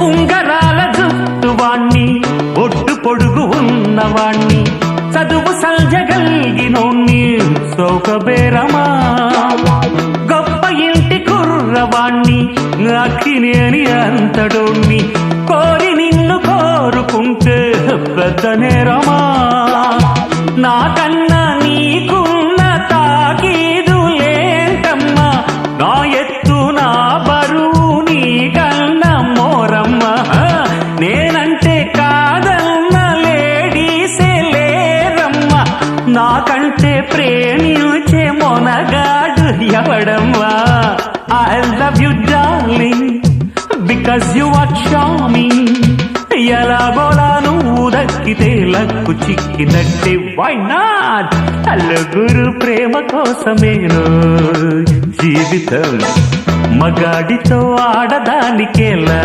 ఉంగరాల జుట్టువాణ్ణి ఒడ్డు పొడుగు ఉన్నవాణ్ణి చదువు సంజగల్గినోణ్ణి సౌకబేరమా గొప్ప ఇంటి కుర్రవాణ్ణి అక్కినేని అంతడోణ్ణి కోరి నిన్ను కోరుకుంటే పెద్ద నేరమా నాకన్నా నీకున్న తాకీదు లేంటమ్మా నా ఎత్తు నా బరువు నీకన్నా మోరమ్మ నేనంటే కాదన్న లేడీసే లేరమ్మ నాకంటే ప్రేమించే Monagadu ఎవడమ్మా I love you darling because you are charming ఎలాగోలా నువ్వు దక్కితే లక్కు చిక్కినట్టే why not అల్లుగురు ప్రేమ కోసమేను జీవితం మగాడితో ఆడదానికేలా